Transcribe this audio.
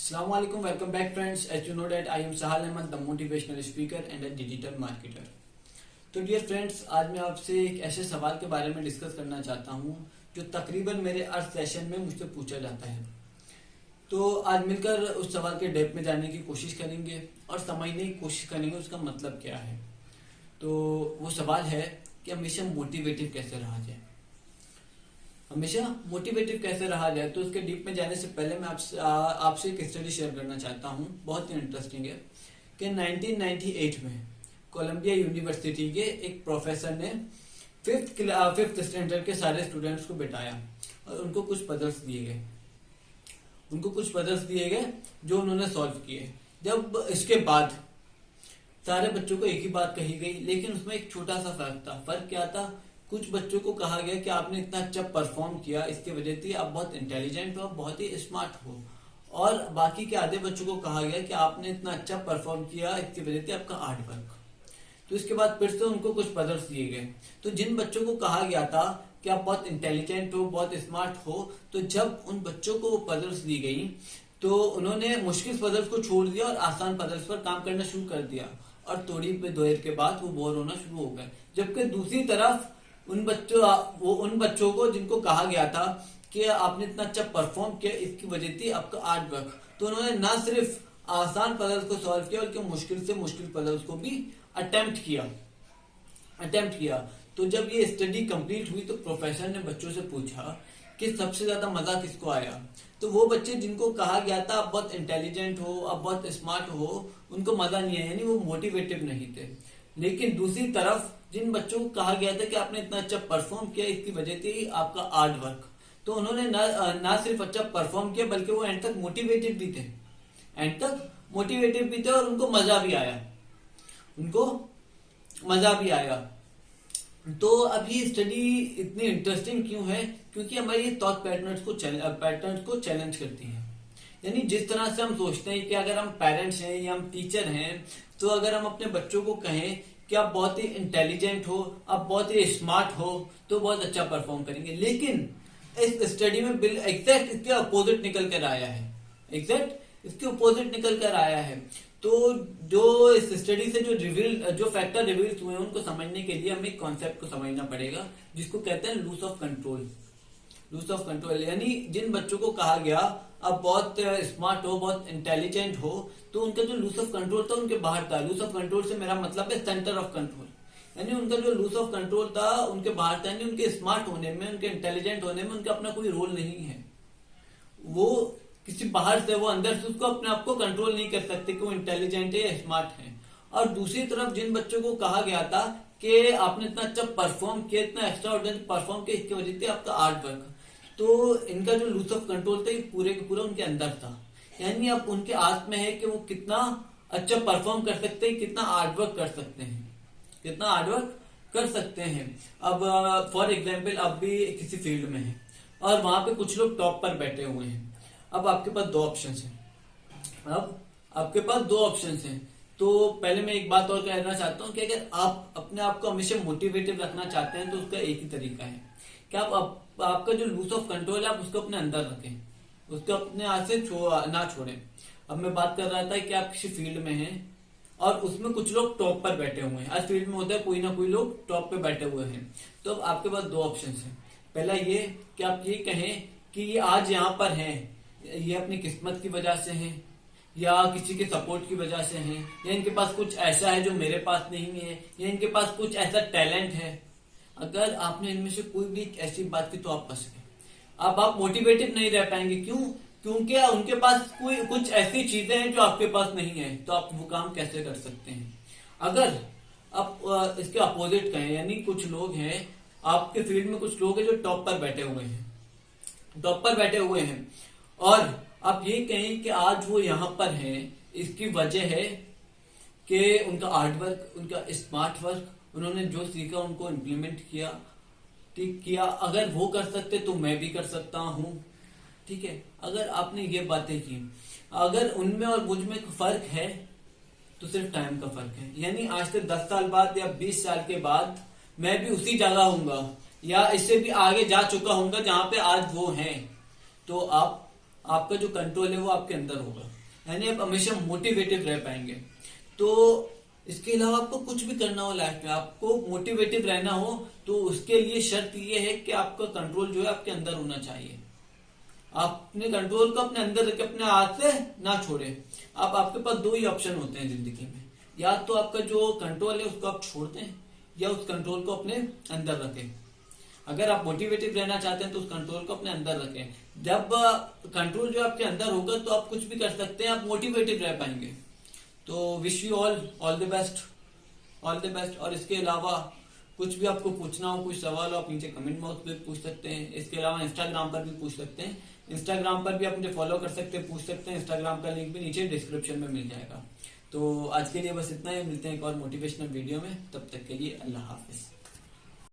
Assalamu alaikum, welcome back friends. As you know that I am Sahal Ahmed, the motivational speaker and a digital marketer. तो dear friends, आज मैं आपसे एक ऐसे सवाल के बारे में डिस्कस करना चाहता हूँ जो तकरीबन मेरे अर्थ सेशन में मुझसे पूछा जाता है। तो आज मिलकर उस सवाल के डेप्थ में जाने की कोशिश करेंगे और समझने की कोशिश करेंगे उसका मतलब क्या है। तो वो सवाल है कि हमेशा मोटिवेटिव कैसे रहा जाए, हमेशा मोटिवेटिव कैसे रहा जाए। तो उसके डीप में जाने से पहले मैं आपसे एक स्टडी शेयर करना चाहता हूँ, बहुत ही इंटरेस्टिंग है कि 1998 में कोलंबिया यूनिवर्सिटी के एक प्रोफेसर ने फिफ्थ स्टैंडर्ड के सारे स्टूडेंट्स को बिठाया और उनको कुछ पजल्स दिए गए जो उन्होंने सॉल्व किए। जब इसके बाद सारे बच्चों को एक ही बात कही गई, लेकिन उसमें एक छोटा सा फर्क था। फर्क क्या था? कुछ बच्चों को कहा गया कि आपने इतना अच्छा परफॉर्म किया, इसकी वजह से आप बहुत इंटेलिजेंट हो, बहुत ही स्मार्ट हो, और बाकी के आधे बच्चों को कहा गया कि आपने इतना अच्छा परफॉर्म किया, इसकी वजह से आपका हार्ड वर्क। तो इसके बाद फिर से उनको कुछ पजल्स दिए गए। तो जिन बच्चों को कहा गया था कि आप बहुत इंटेलिजेंट हो, बहुत स्मार्ट हो, तो जब उन बच्चों को वो पजल्स दी गई तो उन्होंने मुश्किल पजल्स को छोड़ दिया और आसान पजल्स पर काम करना शुरू कर दिया, और थोड़ी देर के बाद वो बोर होना शुरू हो गए। जबकि दूसरी तरफ उन बच्चों को जिनको कहा गया था कि आपने इतना अच्छा परफॉर्म किया, इसकी वजह थी आपका हार्ड वर्क, तो उन्होंने ना सिर्फ आसान पजल्स को सॉल्व किया बल्कि मुश्किल से मुश्किल पजल्स को भी अटेम्प्ट किया। तो जब ये स्टडी कंप्लीट हुई तो प्रोफेसर ने बच्चों से पूछा कि सबसे ज्यादा मजा किसको आया। तो वो बच्चे जिनको कहा गया था आप बहुत इंटेलिजेंट हो, आप बहुत स्मार्ट हो, उनको मजा नहीं आया, यानी वो मोटिवेटिव नहीं थे। लेकिन दूसरी तरफ जिन बच्चों को कहा गया था कि आपने इतना अच्छा परफॉर्म किया, इसकी वजह थी आपका हार्ड वर्क, तो उन्होंने ना सिर्फ अच्छा परफॉर्म किया बल्कि वो एंड तक मोटिवेटेड भी थे और उनको मजा भी आया। तो अब ये स्टडी इतनी इंटरेस्टिंग क्यों है? क्योंकि हमारी थॉट पैटर्न्स को चैलेंज करती है। यानी जिस तरह से हम सोचते हैं कि अगर हम पेरेंट्स हैं या हम टीचर हैं, तो अगर हम अपने बच्चों को कहें कि आप बहुत ही इंटेलिजेंट हो, आप बहुत ही स्मार्ट हो, तो बहुत अच्छा परफॉर्म करेंगे। लेकिन इस स्टडी में एग्जैक्ट इसके अपोजिट निकल कर आया है। तो जो इस स्टडी से जो फैक्टर रिवील हुए हैं उनको समझने के लिए हमें एक कॉन्सेप्ट को समझना पड़ेगा जिसको कहते हैं लूज ऑफ कंट्रोल। यानी जिन बच्चों को कहा गया आप बहुत स्मार्ट हो, बहुत इंटेलिजेंट हो, तो उनका जो लूज ऑफ कंट्रोल था उनके बाहर था। लूज ऑफ कंट्रोल से मेरा मतलब है सेंटर ऑफ कंट्रोल, यानी उनका जो लूज ऑफ कंट्रोल था उनके बाहर था। यानी उनके स्मार्ट होने में, उनके इंटेलिजेंट होने में उनका अपना कोई रोल नहीं है। वो किसी बाहर से, वो अंदर से उसको अपने आप को कंट्रोल नहीं कर सकते कि वो इंटेलिजेंट है या स्मार्ट है। और दूसरी तरफ जिन बच्चों को कहा गया था कि आपने इतना अच्छा परफॉर्म किया, इतना एक्स्ट्रा ऑर्डिनरी परफॉर्म किया, इसकी वजह से आपका हार्ड वर्क, तो इनका जो लूज ऑफ कंट्रोल था ये पूरे का पूरा उनके अंदर था। यानी अब उनके हाथ में है कि वो कितना अच्छा परफॉर्म कर सकते हैं, कितना हार्ड वर्क कर सकते हैं। अब फॉर एग्जाम्पल आप भी किसी फील्ड में है और वहां पे कुछ लोग टॉप पर बैठे हुए हैं। अब आपके पास दो ऑप्शंस हैं। तो पहले मैं एक बात और कहना चाहता हूं कि अगर आप अपने आप को हमेशा मोटिवेटिव रखना चाहते हैं तो उसका एक ही तरीका है कि आपका जो लूज ऑफ कंट्रोल है आप उसको अपने अंदर रखें, उसको अपने हाथ से ना छोड़ें। अब मैं बात कर रहा था कि आप किसी फील्ड में हैं और उसमें कुछ लोग टॉप पर बैठे हुए हैं। हर फील्ड में होता है कोई ना कोई लोग टॉप पे बैठे हुए हैं। तो अब आपके पास दो ऑप्शंस हैं। पहला ये कि आप ये कहें कि ये आज यहाँ पर हैं, ये अपनी किस्मत की वजह से हैं या किसी के सपोर्ट की वजह से हैं, या इनके पास कुछ ऐसा है जो मेरे पास नहीं है, या इनके पास कुछ ऐसा टैलेंट है। अगर आपने इनमें से कोई भी ऐसी बात की तो आप फंस गए। अब आप मोटिवेटेड नहीं रह पाएंगे। क्यों? क्योंकि उनके पास कुछ ऐसी चीजें हैं जो आपके पास नहीं है, तो आप वो काम कैसे कर सकते हैं? अगर आप इसके अपोजिट कहें, यानी कुछ लोग हैं आपके फील्ड में, कुछ लोग हैं जो टॉप पर बैठे हुए हैं और आप ये कहें कि आज वो यहाँ पर हैं, इसकी वजह है कि उनका हार्ड वर्क, उनका स्मार्ट वर्क, उन्होंने जो सीखा उनको इम्प्लीमेंट किया। अगर वो कर सकते तो मैं भी कर सकता हूं। ठीक है, अगर आपने ये बातें की, अगर उनमें और मुझ में फर्क है तो सिर्फ टाइम का फर्क है। यानी आज से 10 साल बाद या 20 साल के बाद मैं भी उसी जगह हूंगा या इससे भी आगे जा चुका हूंगा जहां पे आज वो हैं। तो आप आपका जो कंट्रोल है वो आपके अंदर होगा, यानी आप हमेशा मोटिवेटिव रह पाएंगे। तो इसके अलावा आपको कुछ भी करना हो लाइफ में, आपको मोटिवेटिव रहना हो, तो उसके लिए शर्त ये है कि आपका कंट्रोल जो है आपके अंदर होना चाहिए। आप अपने कंट्रोल को अपने अंदर रखे, अपने हाथ से ना छोड़े। अब आपके पास दो ही ऑप्शन होते हैं जिंदगी में, या तो आपका जो कंट्रोल है उसको आप छोड़ दें, या उस कंट्रोल को अपने अंदर रखें। अगर आप मोटिवेटिव रहना चाहते हैं तो उस कंट्रोल को अपने अंदर रखें। जब कंट्रोल जो आपके अंदर होगा तो आप कुछ भी कर सकते हैं, आप मोटिवेटिव रह पाएंगे। तो wish you all the best, all the best. और इसके अलावा कुछ भी आपको पूछना हो, कुछ सवाल हो, आप नीचे कमेंट बॉक्स में पूछ सकते हैं। इसके अलावा इंस्टाग्राम पर भी पूछ सकते हैं, इंस्टाग्राम पर भी आप मुझे फॉलो कर सकते हैं, पूछ सकते हैं। इंस्टाग्राम का लिंक भी नीचे डिस्क्रिप्शन में मिल जाएगा। तो आज के लिए बस इतना ही, मिलते हैं एक और मोटिवेशनल वीडियो में, तब तक के लिए अल्लाह हाफिज।